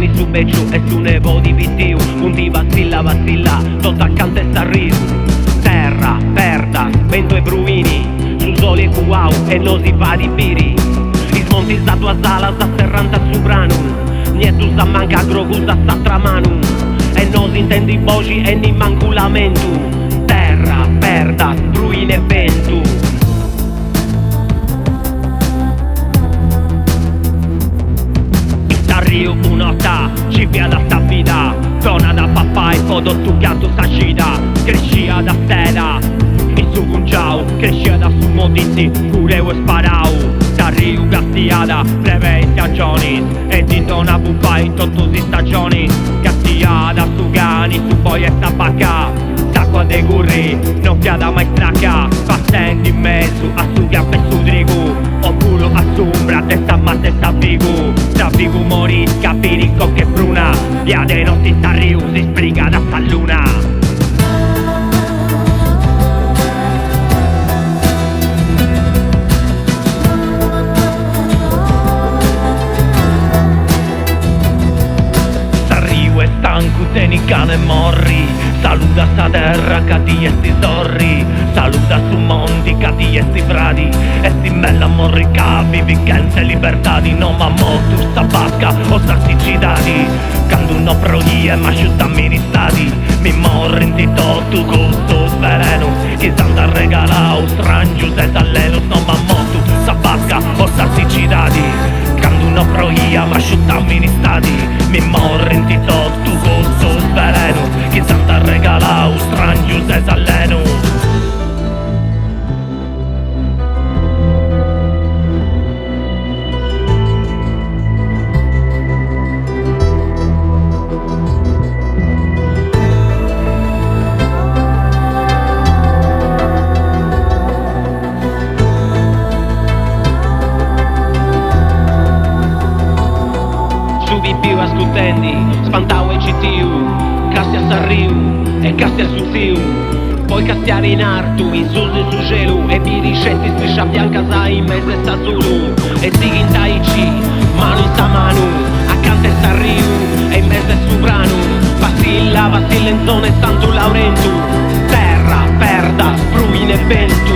Giovani su becciu e su nevo di vitiu. Punti vacilla, tot accanto e sta riu. Terra, perdas, vento e bruini, su soli e cuau e non si fa di biri. I smonti sa tua sala, sta serranta su branum. Nietu sa manca grogu sa sta tramanum. E non si intendi voci e ni mancu lamentu. Terra, perdas, bruini e ventu. Riu un'ota, ci via da sta vita. Zona da papà e foto stuccato sta scida. Crescia da stella, in su gunciau. Crescia da su modizi, pure e sparau. Da riu gastiada, breve in stagioni. E di dona bupa in tutte le stagioni. Gastiada su gani, su poi e sta bacca. D'acqua de gurri, non chiada mai stracca. Passando in mezzo, a su gambe e su drigu. Oppure a sombra, testa ma testa vigu. Da vigu morisca, pirico che bruna. Via de notti sta riu, si sbriga da sta luna. Stanco teni cane morri. Saluda sta terra che ti esti sorri. Saluda su monti che ti esti fradi. Esti bella morri capi, vigenza e libertà di non ma molto sta basca o sta siccidati. Quando uno proie ma asciuttami di stati. Mi morri in ti tu gusto sveleno. Chi santa regalau strangio se t'alleno. Non ma molto sta basca o sta siccidati. Quando uno proia ma asciuttami di stati. Mi morri in ti tu gusto sveleno. Chi santa regalau strangio se t'alleno. Più ascoltendi, spantau e citiu. Castia sta riu e castia su fiu. Poi castiare in artu, in susu su gelu. E vi ricetti striscia bianca sa in mezzo sta zulu. E zighi in taici, mano in sta manu. Accanto sta riu e in mezzo su branu. Vacilla in zone santo laurentu. Terra, perda, bruine e ventu.